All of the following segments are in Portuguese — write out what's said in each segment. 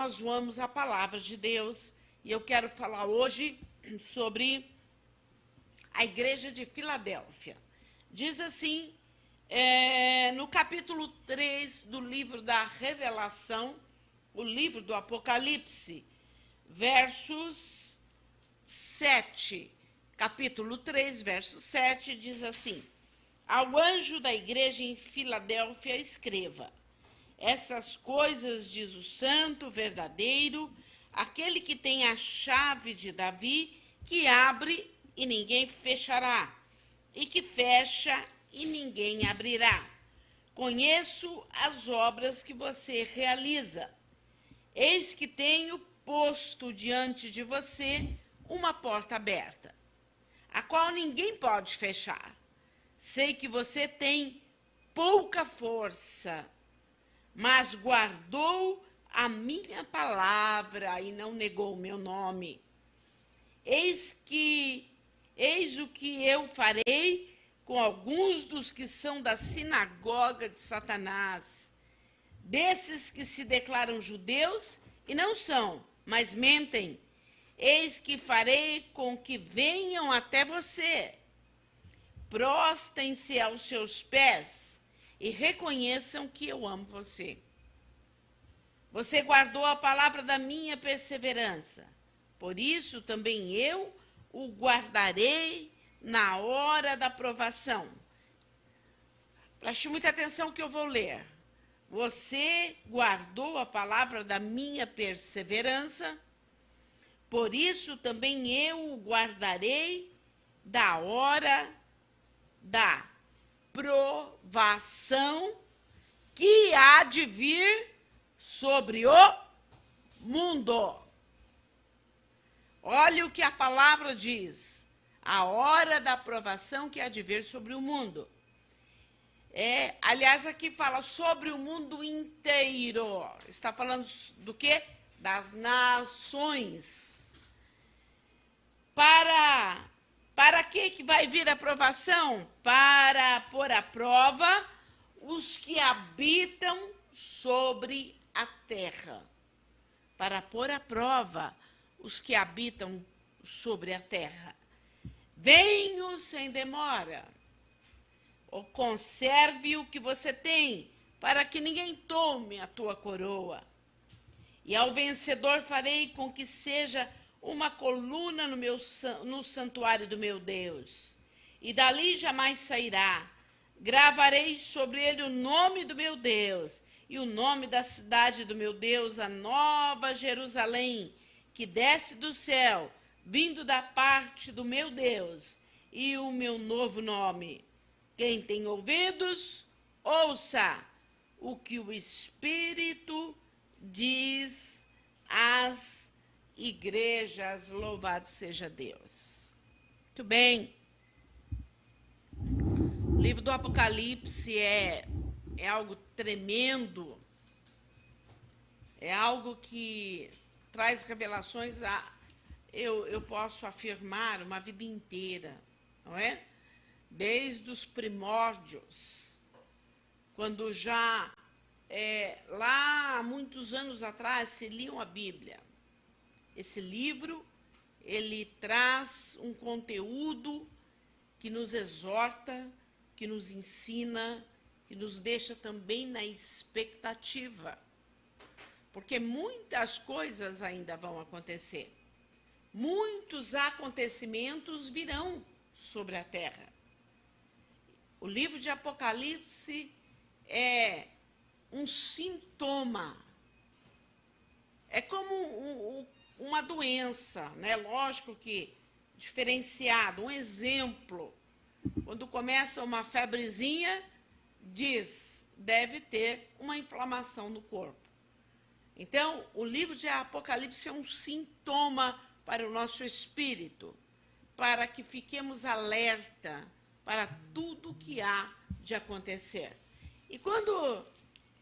nós vamos à palavra de Deus e eu quero falar hoje sobre a igreja de Filadélfia. Diz assim, no capítulo 3 do livro da Revelação, o livro do Apocalipse, versos 7, capítulo 3, verso 7, diz assim: ao anjo da igreja em Filadélfia escreva: essas coisas diz o santo, verdadeiro, aquele que tem a chave de Davi, que abre e ninguém fechará, e que fecha e ninguém abrirá. Conheço as obras que você realiza. Eis que tenho posto diante de você uma porta aberta, a qual ninguém pode fechar. Sei que você tem pouca força, mas guardou a minha palavra e não negou o meu nome. Eis o que eu farei com alguns dos que são da sinagoga de Satanás, desses que se declaram judeus e não são, mas mentem. Eis que farei com que venham até você, prostem-se aos seus pés e reconheçam que eu amo você. Você guardou a palavra da minha perseverança, por isso também eu o guardarei na hora da provação. Preste muita atenção que eu vou ler. Você guardou a palavra da minha perseverança, por isso também eu o guardarei da hora da provação que há de vir sobre o mundo. Olha o que a palavra diz. A hora da provação que há de vir sobre o mundo. Aliás, aqui fala sobre o mundo inteiro. Está falando do quê? Das nações. Para que vai vir a provação? Para pôr à prova os que habitam sobre a terra. Para pôr à prova os que habitam sobre a terra. Venho sem demora. Ou conserve o que você tem, para que ninguém tome a tua coroa. E ao vencedor farei com que seja uma coluna no santuário do meu Deus, e dali jamais sairá. Gravarei sobre ele o nome do meu Deus, e o nome da cidade do meu Deus, a nova Jerusalém, que desce do céu, vindo da parte do meu Deus, e o meu novo nome. Quem tem ouvidos, ouça o que o Espírito diz às igrejas. Louvado seja Deus. Muito bem. O livro do Apocalipse é algo tremendo. É algo que traz revelações, eu posso afirmar, uma vida inteira, não é? Desde os primórdios, quando já lá há muitos anos atrás se liam a Bíblia. Esse livro, ele traz um conteúdo que nos exorta, que nos ensina, que nos deixa também na expectativa. Porque muitas coisas ainda vão acontecer. Muitos acontecimentos virão sobre a terra. O livro de Apocalipse é um sintoma. É como uma doença, né? Lógico que diferenciado, um exemplo. Quando começa uma febrezinha, diz, deve ter uma inflamação no corpo. Então, o livro de Apocalipse é um sintoma para o nosso espírito, para que fiquemos alerta para tudo que há de acontecer. E quando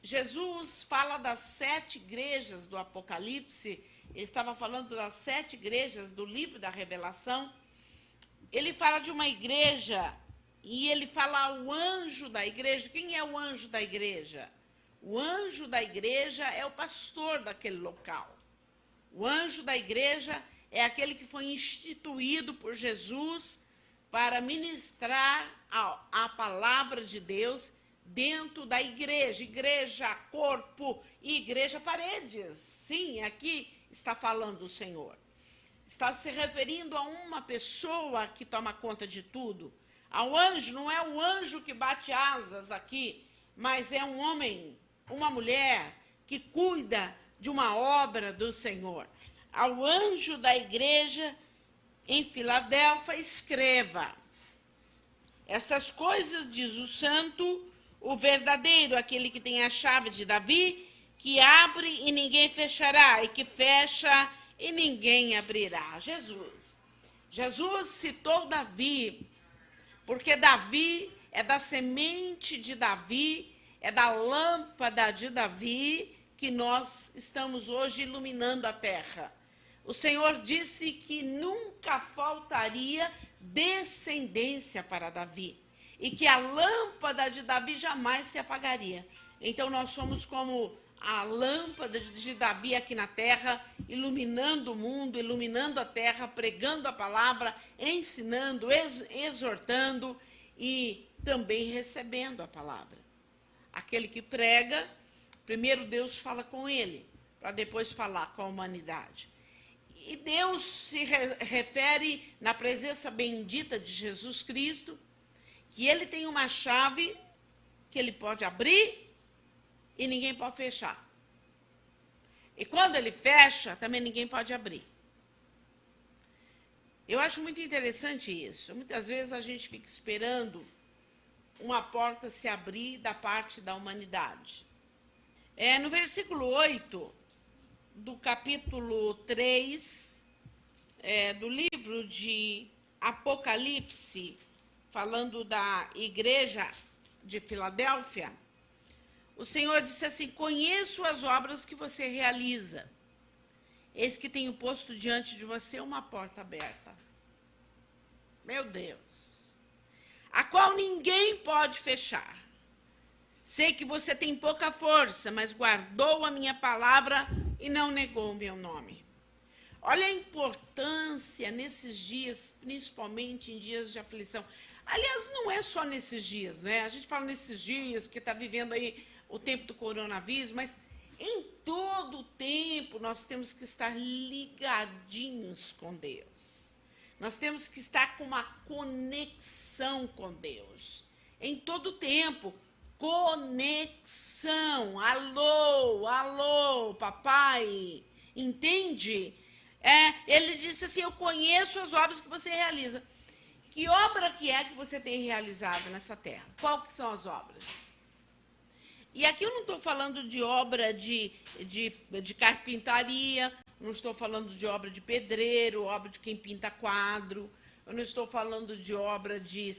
Jesus fala das 7 igrejas do Apocalipse, ele estava falando das 7 igrejas do livro da Revelação, ele fala de uma igreja e ele fala ao anjo da igreja. Quem é o anjo da igreja? O anjo da igreja é o pastor daquele local. O anjo da igreja é aquele que foi instituído por Jesus para ministrar a palavra de Deus dentro da igreja. Igreja, corpo, igreja, paredes. Sim, aqui está falando o Senhor. Está se referindo a uma pessoa que toma conta de tudo. Ao anjo, não é o anjo que bate asas aqui, mas é um homem, uma mulher que cuida de uma obra do Senhor. Ao anjo da igreja em Filadélfia, escreva: essas coisas diz o santo, o verdadeiro, aquele que tem a chave de Davi, que abre e ninguém fechará, e que fecha e ninguém abrirá. Jesus. Jesus citou Davi, porque Davi é da semente de Davi, é da lâmpada de Davi que nós estamos hoje iluminando a terra. O Senhor disse que nunca faltaria descendência para Davi e que a lâmpada de Davi jamais se apagaria. Então nós somos como a lâmpada de Davi aqui na terra, iluminando o mundo, iluminando a terra, pregando a palavra, ensinando, exortando e também recebendo a palavra. Aquele que prega, primeiro Deus fala com ele, para depois falar com a humanidade. E Deus se refere na presença bendita de Jesus Cristo, que ele tem uma chave que ele pode abrir e ninguém pode fechar. E quando ele fecha, também ninguém pode abrir. Eu acho muito interessante isso. Muitas vezes a gente fica esperando uma porta se abrir da parte da humanidade. No versículo 8 do capítulo 3 do livro de Apocalipse, falando da igreja de Filadélfia, o Senhor disse assim: conheço as obras que você realiza. Eis que tenho posto diante de você uma porta aberta. Meu Deus. A qual ninguém pode fechar. Sei que você tem pouca força, mas guardou a minha palavra e não negou o meu nome. Olha a importância nesses dias, principalmente em dias de aflição. Aliás, não é só nesses dias, né? A gente fala nesses dias porque está vivendo aí o tempo do coronavírus, mas em todo o tempo nós temos que estar ligadinhos com Deus. Nós temos que estar com uma conexão com Deus. Em todo o tempo, conexão. Alô, alô, papai. Entende? Ele disse assim: eu conheço as obras que você realiza. Que obra que é que você tem realizado nessa terra? Qual que são as obras? E aqui eu não estou falando de obra de carpintaria, não estou falando de obra de pedreiro, obra de quem pinta quadro, eu não estou falando de obra de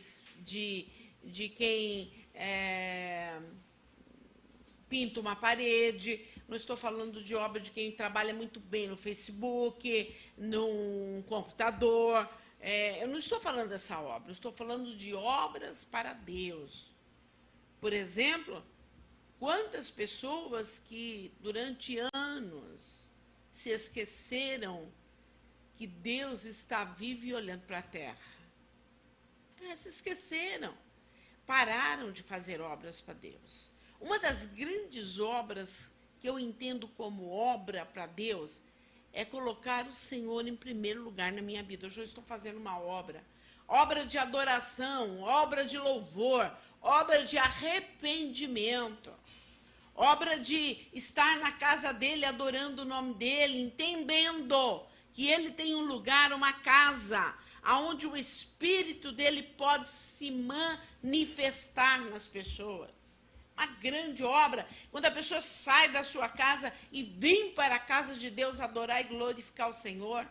quem pinta uma parede, não estou falando de obra de quem trabalha muito bem no Facebook, no computador. Eu não estou falando dessa obra, eu estou falando de obras para Deus. Por exemplo, quantas pessoas que durante anos se esqueceram que Deus está vivo e olhando para a terra. Se esqueceram, pararam de fazer obras para Deus. Uma das grandes obras que eu entendo como obra para Deus é colocar o Senhor em primeiro lugar na minha vida. Hoje eu estou fazendo uma obra de adoração, obra de louvor, obra de arrependimento, obra de estar na casa dele, adorando o nome dele, entendendo que ele tem um lugar, uma casa, onde o Espírito dele pode se manifestar nas pessoas. Uma grande obra, quando a pessoa sai da sua casa e vem para a casa de Deus adorar e glorificar o Senhor.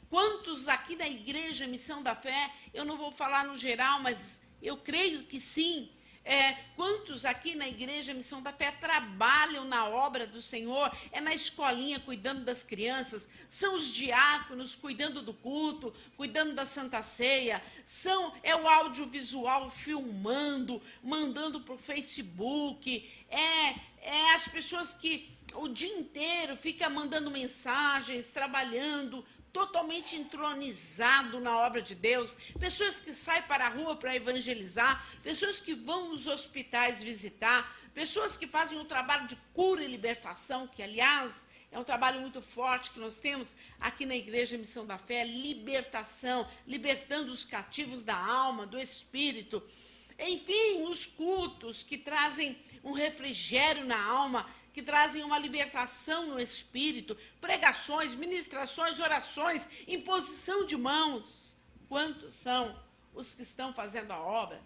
Quantos aqui na igreja Missão da Fé, eu não vou falar no geral, mas eu creio que sim, Quantos aqui na Igreja Missão da Fé trabalham na obra do Senhor? É na escolinha cuidando das crianças, são os diáconos cuidando do culto, cuidando da Santa Ceia, é o audiovisual filmando, mandando para o Facebook, as pessoas que o dia inteiro ficam mandando mensagens, trabalhando, totalmente entronizado na obra de Deus, pessoas que saem para a rua para evangelizar, pessoas que vão nos hospitais visitar, pessoas que fazem o trabalho de cura e libertação, que, aliás, é um trabalho muito forte que nós temos aqui na Igreja Missão da Fé, libertação, libertando os cativos da alma, do espírito. Enfim, os cultos que trazem um refrigério na alma, que trazem uma libertação no espírito, pregações, ministrações, orações, imposição de mãos. Quantos são os que estão fazendo a obra?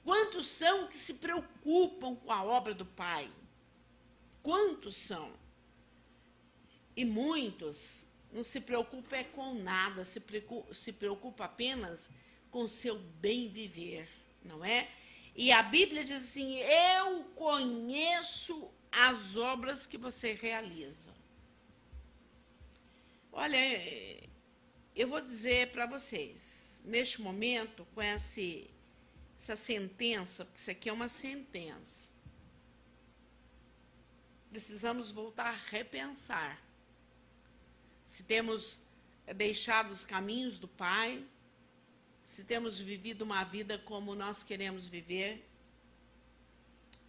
Quantos são que se preocupam com a obra do Pai? Quantos são? E muitos não se preocupam com nada, se preocupa apenas com o seu bem viver, não é? E a Bíblia diz assim, eu conheço as obras que você realiza. Olha, eu vou dizer para vocês, neste momento, com essa sentença, porque isso aqui é uma sentença, precisamos voltar a repensar se temos deixado os caminhos do Pai, se temos vivido uma vida como nós queremos viver,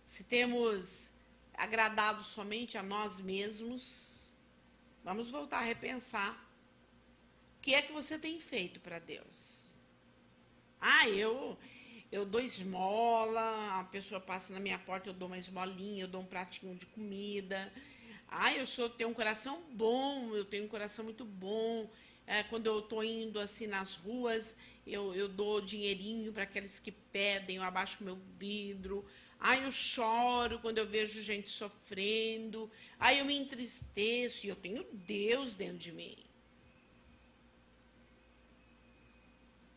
se temos agradado somente a nós mesmos. Vamos voltar a repensar. O que é que você tem feito para Deus? Eu dou esmola, a pessoa passa na minha porta, eu dou uma esmolinha, eu dou um pratinho de comida. Tenho um coração bom, eu tenho um coração muito bom. Quando eu estou indo assim nas ruas, eu dou dinheirinho para aqueles que pedem, eu abaixo o meu vidro. Eu choro quando eu vejo gente sofrendo. Eu me entristeço e eu tenho Deus dentro de mim.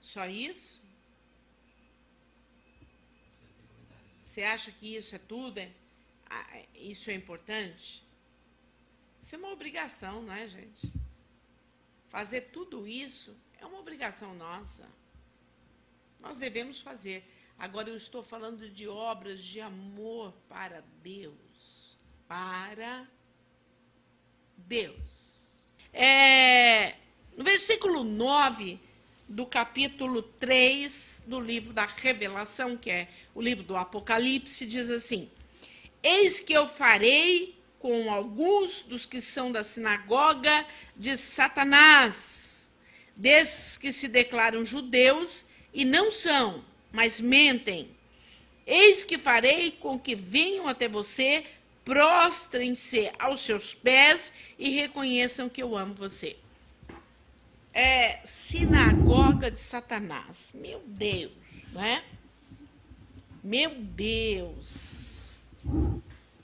Só isso? Você acha que isso é tudo? Isso é importante? Isso é uma obrigação, não é, gente? Fazer tudo isso é uma obrigação nossa. Nós devemos fazer. Agora eu estou falando de obras de amor para Deus. Para Deus. No versículo 9 do capítulo 3 do livro da Revelação, que é o livro do Apocalipse, diz assim: eis que eu farei com alguns dos que são da sinagoga de Satanás, desses que se declaram judeus e não são, mas mentem. Eis que farei com que venham até você, prostrem-se aos seus pés e reconheçam que eu amo você. Sinagoga de Satanás. Meu Deus, não é? Meu Deus.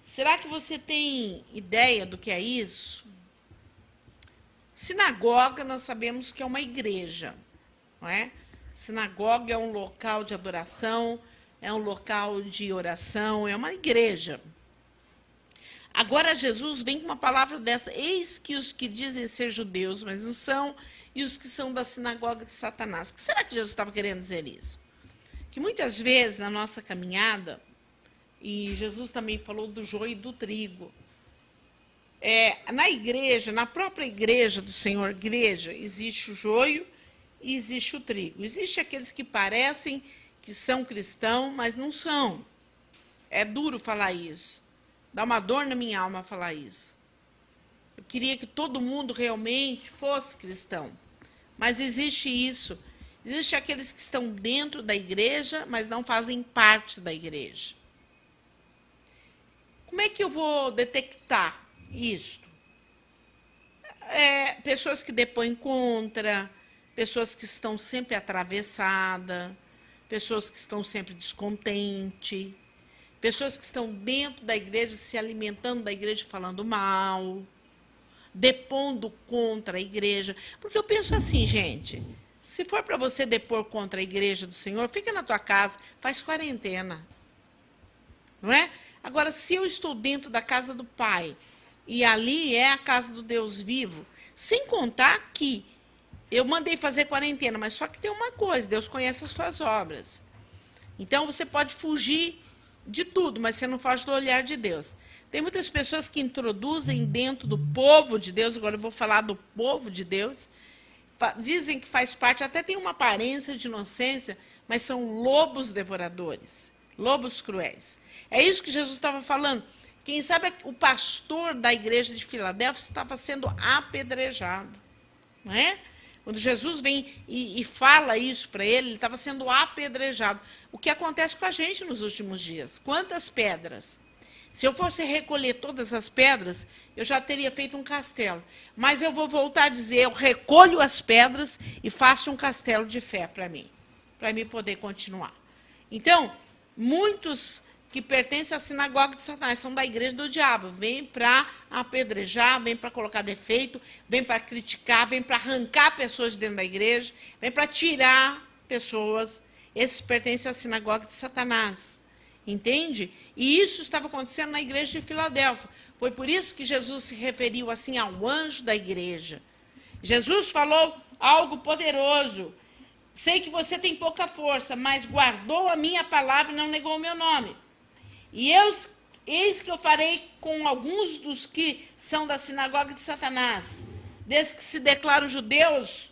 Será que você tem ideia do que é isso? Sinagoga, nós sabemos que é uma igreja, não é? Sinagoga é um local de adoração, é um local de oração, é uma igreja. Agora Jesus vem com uma palavra dessa: eis que os que dizem ser judeus, mas não são, e os que são da sinagoga de Satanás. O que será que Jesus estava querendo dizer isso? Que muitas vezes na nossa caminhada, e Jesus também falou do joio e do trigo, na igreja, na própria igreja do Senhor, igreja, existe o joio e existe o trigo. Existem aqueles que parecem que são cristãos, mas não são. É duro falar isso. Dá uma dor na minha alma falar isso. Eu queria que todo mundo realmente fosse cristão. Mas existe isso. Existem aqueles que estão dentro da igreja, mas não fazem parte da igreja. Como é que eu vou detectar isto? Pessoas que depõem contra, pessoas que estão sempre atravessadas, pessoas que estão sempre descontentes, pessoas que estão dentro da igreja, se alimentando da igreja, falando mal, depondo contra a igreja. Porque eu penso assim, gente, se for para você depor contra a igreja do Senhor, fica na tua casa, faz quarentena. não é? Agora, se eu estou dentro da casa do Pai, e ali é a casa do Deus vivo, sem contar que eu mandei fazer quarentena, mas só que tem uma coisa, Deus conhece as tuas obras. Então, você pode fugir de tudo, mas você não foge do olhar de Deus. Tem muitas pessoas que introduzem dentro do povo de Deus, agora eu vou falar do povo de Deus, dizem que faz parte, até tem uma aparência de inocência, mas são lobos devoradores, lobos cruéis. É isso que Jesus estava falando. Quem sabe o pastor da igreja de Filadélfia estava sendo apedrejado, não é? Quando Jesus vem e fala isso para ele, ele estava sendo apedrejado. O que acontece com a gente nos últimos dias? Quantas pedras? Se eu fosse recolher todas as pedras, eu já teria feito um castelo. Mas eu vou voltar a dizer, eu recolho as pedras e faço um castelo de fé para mim poder continuar. Então, muitos que pertencem à sinagoga de Satanás são da igreja do diabo, vêm para apedrejar, vêm para colocar defeito, vêm para criticar, vêm para arrancar pessoas de dentro da igreja, vêm para tirar pessoas. Esses pertencem à sinagoga de Satanás. Entende? E isso estava acontecendo na igreja de Filadélfia. Foi por isso que Jesus se referiu assim ao anjo da igreja. Jesus falou algo poderoso. Sei que você tem pouca força, mas guardou a minha palavra e não negou o meu nome. E eis que eu farei com alguns dos que são da sinagoga de Satanás, desses que se declaram judeus,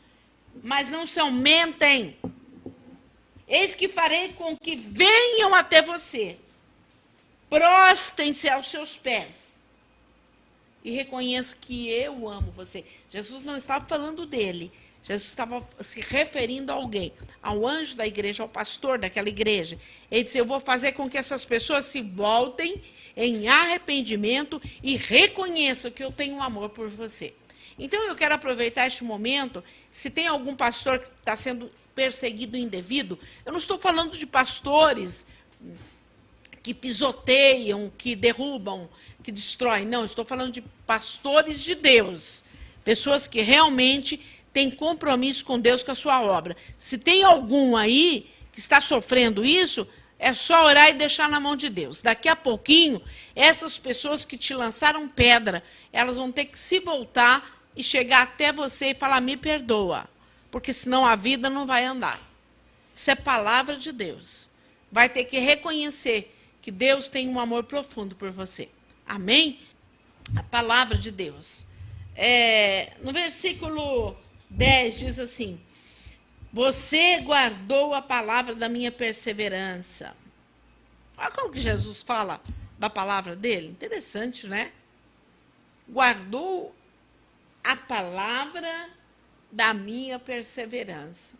mas não são, mentem. Eis que farei com que venham até você, prostem-se aos seus pés e reconheçam que eu amo você. Jesus não estava falando dele, Jesus estava se referindo a alguém, ao anjo da igreja, ao pastor daquela igreja. Ele disse, eu vou fazer com que essas pessoas se voltem em arrependimento e reconheçam que eu tenho um amor por você. Então, eu quero aproveitar este momento, se tem algum pastor que está sendo perseguido indevido, eu não estou falando de pastores que pisoteiam, que derrubam, que destroem, não, estou falando de pastores de Deus, pessoas que realmente têm compromisso com Deus, com a sua obra. Se tem algum aí que está sofrendo isso, é só orar e deixar na mão de Deus. Daqui a pouquinho, essas pessoas que te lançaram pedra, elas vão ter que se voltar e chegar até você e falar, me perdoa, porque senão a vida não vai andar. Isso é palavra de Deus. Vai ter que reconhecer que Deus tem um amor profundo por você. Amém? A palavra de Deus. No versículo 10 diz assim, você guardou a palavra da minha perseverança. Olha como que Jesus fala da palavra dele. Interessante, né? Guardou a palavra da minha perseverança.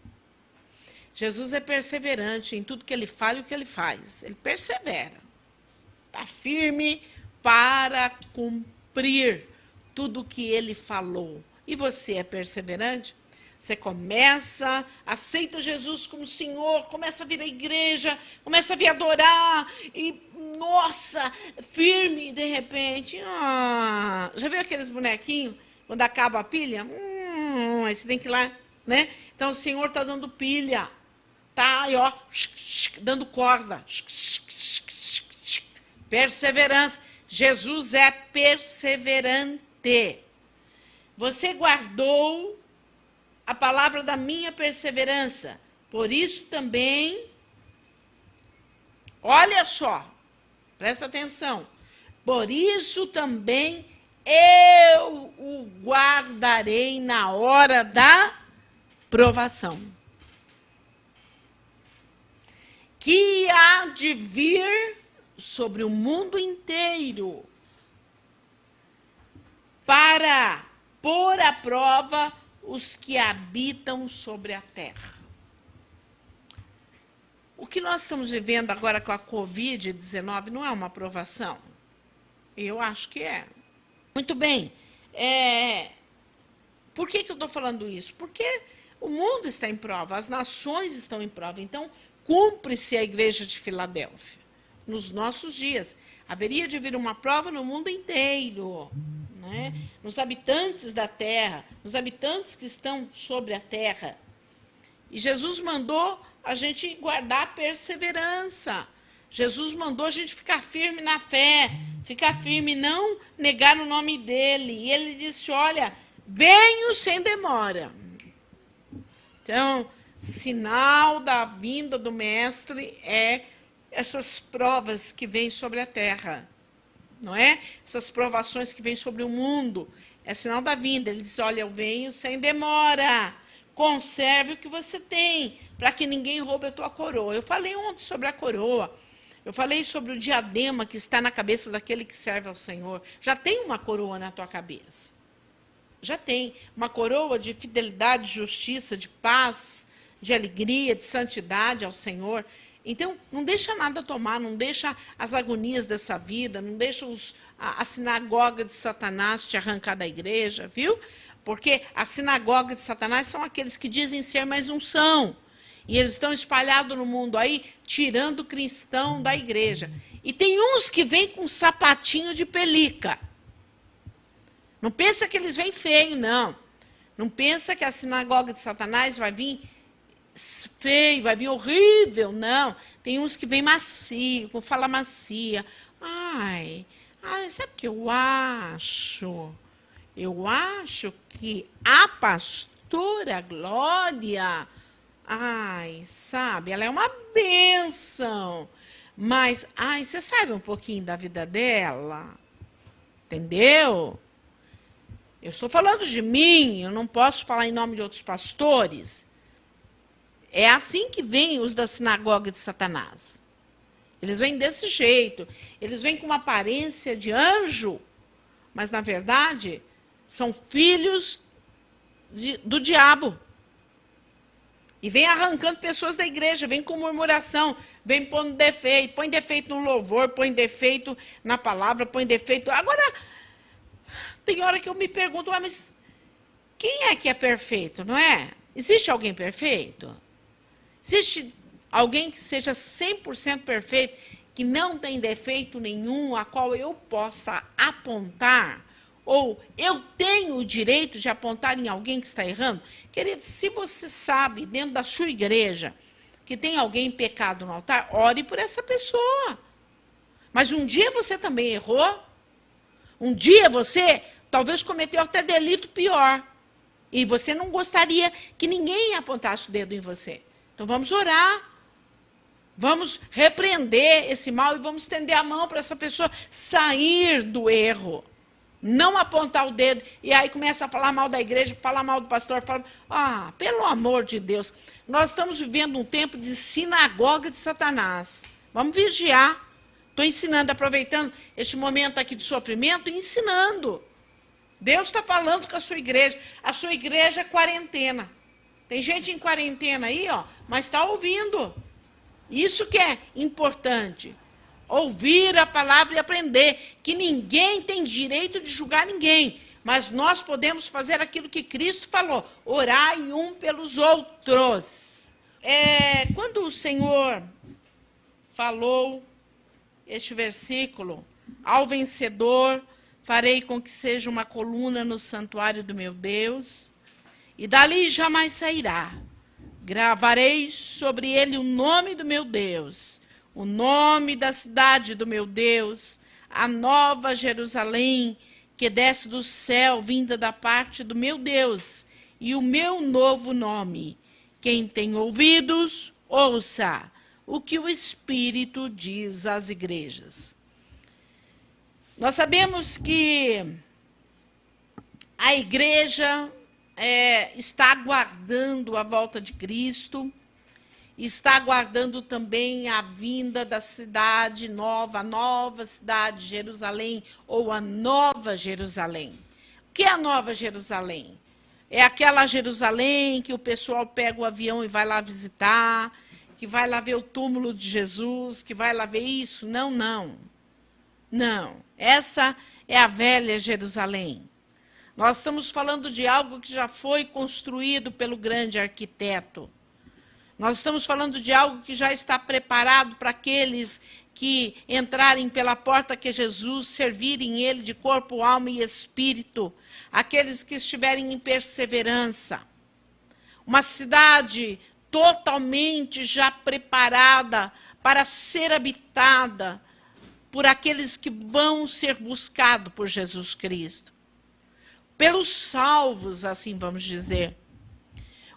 Jesus é perseverante em tudo que ele fala e o que ele faz. Ele persevera. Está firme para cumprir tudo o que ele falou. E você é perseverante? Você começa, aceita Jesus como Senhor, começa a vir à igreja, começa a vir adorar, e, nossa, firme, de repente, já viu aqueles bonequinhos, quando acaba a pilha? Aí você tem que ir lá, né? Então, o Senhor está dando pilha, tá aí, ó, dando corda, perseverança. Jesus é perseverante. Você guardou a palavra da minha perseverança. Por isso também, olha só, presta atenção. Por isso também eu o guardarei na hora da provação, que há de vir sobre o mundo inteiro, para pôr à prova os que habitam sobre a terra. O que nós estamos vivendo agora com a Covid-19 não é uma provação? Eu acho que é. Muito bem. Por que eu estou falando isso? Porque o mundo está em prova, as nações estão em prova. Então, cumpre-se a igreja de Filadélfia. Nos nossos dias, haveria de vir uma prova no mundo inteiro, né? Nos habitantes da terra, nos habitantes que estão sobre a terra. E Jesus mandou a gente guardar a perseverança. Jesus mandou a gente ficar firme na fé, ficar firme, não negar o nome dele. E ele disse, olha, venho sem demora. Então, sinal da vinda do Mestre é essas provas que vêm sobre a terra, não é? Essas provações que vêm sobre o mundo. É sinal da vinda. Ele diz, olha, eu venho sem demora. Conserve o que você tem, para que ninguém roube a tua coroa. Eu falei ontem sobre a coroa. Eu falei sobre o diadema que está na cabeça daquele que serve ao Senhor. Já tem uma coroa na tua cabeça. Já tem uma coroa de fidelidade, de justiça, de paz, de alegria, de santidade ao Senhor. Então, não deixa nada tomar, não deixa as agonias dessa vida, não deixa a sinagoga de Satanás te arrancar da igreja, viu? Porque a sinagoga de Satanás são aqueles que dizem ser, mas não são. E eles estão espalhados no mundo aí, tirando o cristão da igreja. E tem uns que vêm com sapatinho de pelica. Não pensa que eles vêm feio, não. Não pensa que a sinagoga de Satanás vai vir feio, vai vir horrível, não. Tem uns que vêm macio, com fala macia. Ai, sabe o que eu acho? Eu acho que a pastora Glória, sabe, ela é uma bênção. Mas, você sabe um pouquinho da vida dela? Entendeu? Eu estou falando de mim, eu não posso falar em nome de outros pastores. É assim que vêm os da sinagoga de Satanás. Eles vêm desse jeito. Eles vêm com uma aparência de anjo, mas, na verdade, são filhos do diabo. E vem arrancando pessoas da igreja, vem com murmuração, vem pondo defeito, põe defeito no louvor, põe defeito na palavra, põe defeito. Agora, tem hora que eu me pergunto, mas quem é que é perfeito, não é? Existe alguém perfeito? Existe alguém que seja 100% perfeito, que não tem defeito nenhum, a qual eu possa apontar? Ou eu tenho o direito de apontar em alguém que está errando? Querido, se você sabe, dentro da sua igreja, que tem alguém em pecado no altar, ore por essa pessoa. Mas um dia você também errou. Um dia você talvez cometeu até delito pior. E você não gostaria que ninguém apontasse o dedo em você. Então vamos orar. Vamos repreender esse mal e vamos estender a mão para essa pessoa sair do erro. Não apontar o dedo e aí começa a falar mal da igreja, falar mal do pastor. Pelo amor de Deus. Nós estamos vivendo um tempo de sinagoga de Satanás. Vamos vigiar. Estou ensinando, aproveitando este momento aqui de sofrimento e ensinando. Deus está falando com a sua igreja. A sua igreja é quarentena. Tem gente em quarentena aí, mas está ouvindo. Isso que é importante. Ouvir a palavra e aprender que ninguém tem direito de julgar ninguém, mas nós podemos fazer aquilo que Cristo falou, orai um pelos outros. Quando o Senhor falou este versículo, ao vencedor farei com que seja uma coluna no santuário do meu Deus, e dali jamais sairá. Gravarei sobre ele o nome do meu Deus, o nome da cidade do meu Deus, a nova Jerusalém, que desce do céu, vinda da parte do meu Deus, e o meu novo nome. Quem tem ouvidos, ouça o que o Espírito diz às igrejas. Nós sabemos que a igreja está aguardando a volta de Cristo, está aguardando também a vinda da cidade nova, a nova cidade de Jerusalém, ou a Nova Jerusalém. O que é a Nova Jerusalém? É aquela Jerusalém que o pessoal pega o avião e vai lá visitar, que vai lá ver o túmulo de Jesus, que vai lá ver isso? Não, não. Não. Essa é a velha Jerusalém. Nós estamos falando de algo que já foi construído pelo grande arquiteto. Nós estamos falando de algo que já está preparado para aqueles que entrarem pela porta que é Jesus, servirem ele de corpo, alma e espírito, aqueles que estiverem em perseverança. Uma cidade totalmente já preparada para ser habitada por aqueles que vão ser buscados por Jesus Cristo. Pelos salvos, assim vamos dizer.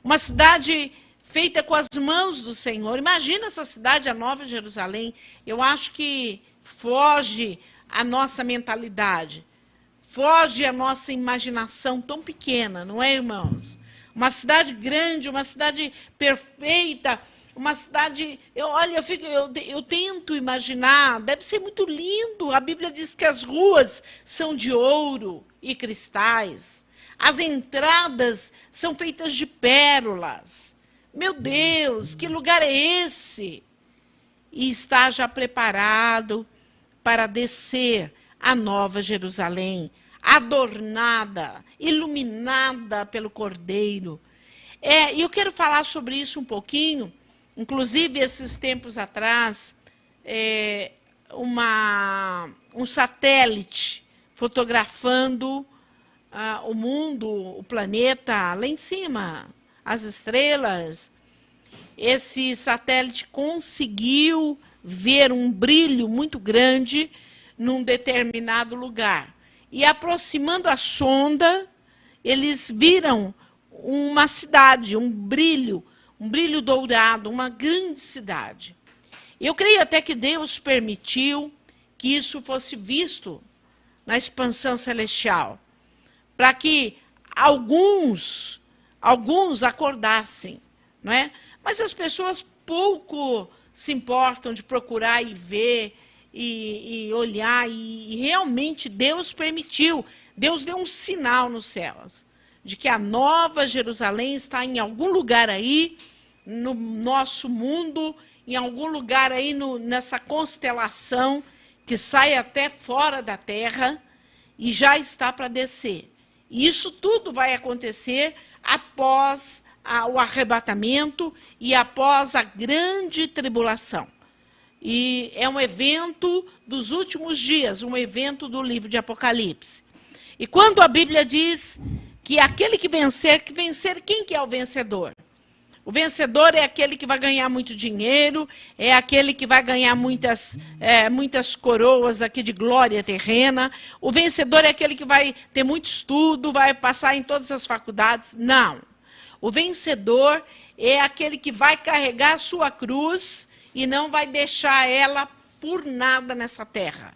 Uma cidade feita com as mãos do Senhor. Imagina essa cidade, a Nova Jerusalém. Eu acho que foge a nossa mentalidade. Foge a nossa imaginação tão pequena, não é, irmãos? Uma cidade grande, uma cidade perfeita, uma cidade... Eu tento imaginar, deve ser muito lindo. A Bíblia diz que as ruas são de ouro e cristais. As entradas são feitas de pérolas. Meu Deus, que lugar é esse? E está já preparado para descer a Nova Jerusalém, adornada, iluminada pelo Cordeiro. E eu quero falar sobre isso um pouquinho. Inclusive, esses tempos atrás, um satélite fotografando o mundo, o planeta, lá em cima, as estrelas. Esse satélite conseguiu ver um brilho muito grande num determinado lugar. E aproximando a sonda, eles viram uma cidade, um brilho dourado, uma grande cidade. Eu creio até que Deus permitiu que isso fosse visto na expansão celestial, para que alguns acordassem, não é? Mas as pessoas pouco se importam de procurar e ver e olhar, e realmente Deus permitiu. Deus deu um sinal nos céus de que a Nova Jerusalém está em algum lugar aí no nosso mundo, em algum lugar aí nessa constelação que sai até fora da Terra e já está para descer. E isso tudo vai acontecer após o arrebatamento e após a grande tribulação. E é um evento dos últimos dias, um evento do livro de Apocalipse. E quando a Bíblia diz que aquele que vencer, quem que é o vencedor? O vencedor é aquele que vai ganhar muito dinheiro, é aquele que vai ganhar muitas coroas aqui de glória terrena. O vencedor é aquele que vai ter muito estudo, vai passar em todas as faculdades. Não. O vencedor é aquele que vai carregar a sua cruz e não vai deixar ela por nada nessa terra.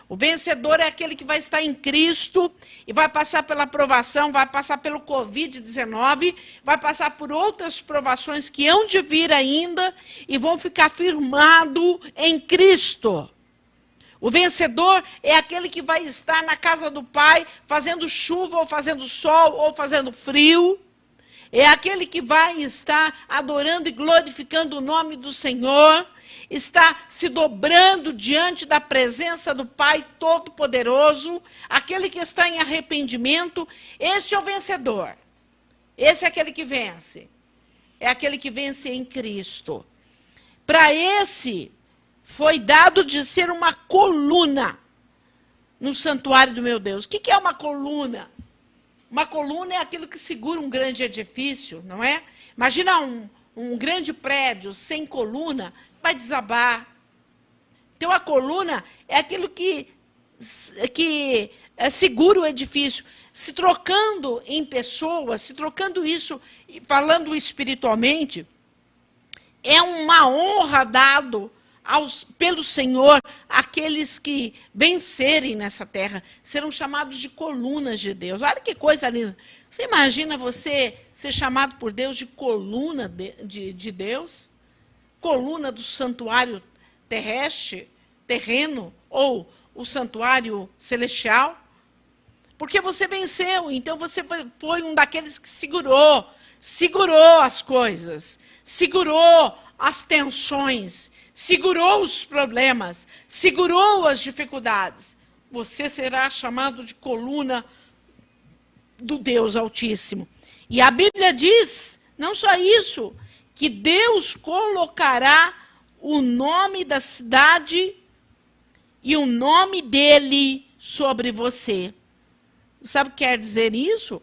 O vencedor é aquele que vai estar em Cristo e vai passar pela provação, vai passar pelo Covid-19, vai passar por outras provações que hão de vir ainda e vão ficar firmado em Cristo. O vencedor é aquele que vai estar na casa do Pai, fazendo chuva, ou fazendo sol, ou fazendo frio. É aquele que vai estar adorando e glorificando o nome do Senhor, está se dobrando diante da presença do Pai Todo-Poderoso, aquele que está em arrependimento. Este é o vencedor. Esse é aquele que vence. É aquele que vence em Cristo. Para esse, foi dado de ser uma coluna no santuário do meu Deus. O que é uma coluna? Uma coluna é aquilo que segura um grande edifício, não é? Imagina um grande prédio sem coluna, vai desabar. Então, a coluna é aquilo que segura o edifício. Se trocando em pessoas, se trocando isso, falando espiritualmente, é uma honra dado pelo Senhor àqueles que vencerem nessa terra, serão chamados de colunas de Deus. Olha que coisa linda. Você imagina você ser chamado por Deus de coluna de Deus? Coluna do santuário terreno, ou o santuário celestial? Porque você venceu, então você foi um daqueles que segurou as coisas, segurou as tensões, segurou os problemas, segurou as dificuldades. Você será chamado de coluna do Deus Altíssimo. E a Bíblia diz, não só isso, que Deus colocará o nome da cidade e o nome dele sobre você. Sabe o que quer dizer isso?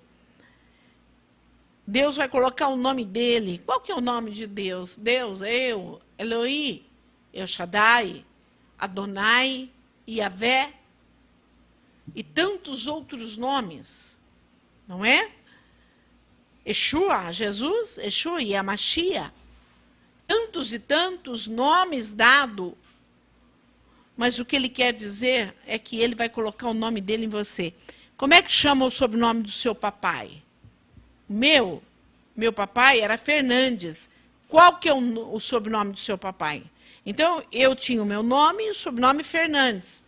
Deus vai colocar o nome dele. Qual que é o nome de Deus? Deus, eu, Elohim. El Shaddai, Adonai, Yahvé e tantos outros nomes, não é? Yeshua, Jesus, Yeshua e a Mashiach. Tantos e tantos nomes dados. Mas o que ele quer dizer é que ele vai colocar o nome dele em você. Como é que chama o sobrenome do seu papai? Meu papai era Fernandes. Qual que é o sobrenome do seu papai? Então, eu tinha o meu nome e o sobrenome Fernandes.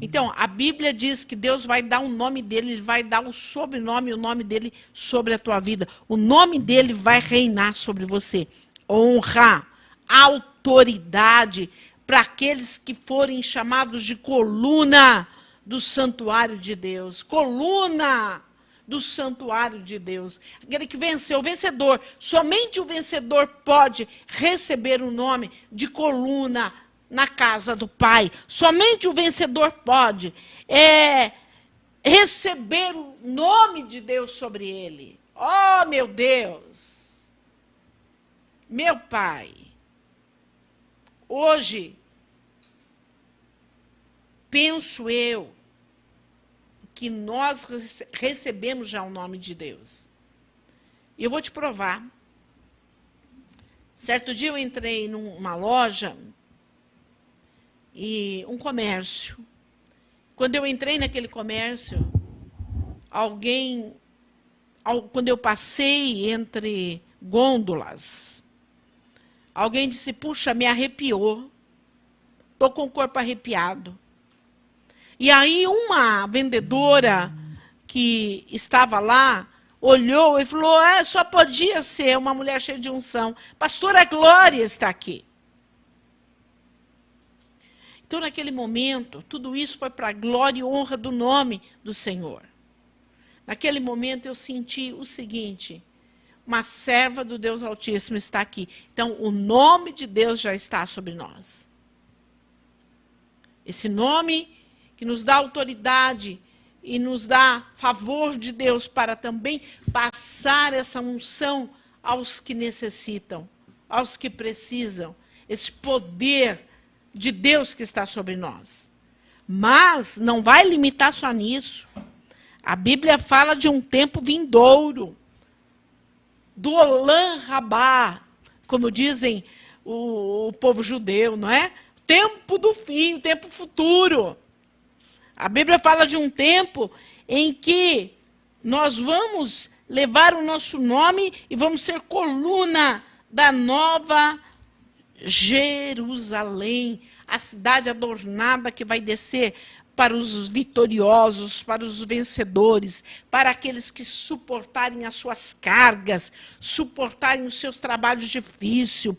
Então, a Bíblia diz que Deus vai dar o nome dele, ele vai dar o sobrenome e o nome dele sobre a tua vida. O nome dele vai reinar sobre você. Honra, autoridade para aqueles que forem chamados de coluna do santuário de Deus. Coluna do santuário de Deus. Aquele que venceu, o vencedor. Somente o vencedor pode receber o nome de coluna na casa do Pai. Somente o vencedor pode receber o nome de Deus sobre ele. Oh, meu Deus! Meu Pai, hoje, penso eu, que nós recebemos já o nome de Deus. E eu vou te provar. Certo dia eu entrei numa loja e um comércio. Quando eu entrei naquele comércio, quando eu passei entre gôndolas, alguém disse, puxa, me arrepiou. Estou com o corpo arrepiado. E aí uma vendedora que estava lá, olhou e falou, só podia ser uma mulher cheia de unção. Pastora Glória está aqui. Então, naquele momento, tudo isso foi para a glória e honra do nome do Senhor. Naquele momento, eu senti o seguinte, uma serva do Deus Altíssimo está aqui. Então, o nome de Deus já está sobre nós. Esse nome que nos dá autoridade e nos dá favor de Deus para também passar essa unção aos que necessitam, aos que precisam, esse poder de Deus que está sobre nós. Mas não vai limitar só nisso. A Bíblia fala de um tempo vindouro, do Olam Rabá, como dizem o povo judeu, não é? Tempo do fim, o tempo futuro. A Bíblia fala de um tempo em que nós vamos levar o nosso nome e vamos ser coluna da nova Jerusalém, a cidade adornada que vai descer para os vitoriosos, para os vencedores, para aqueles que suportarem as suas cargas, suportarem os seus trabalhos difíceis,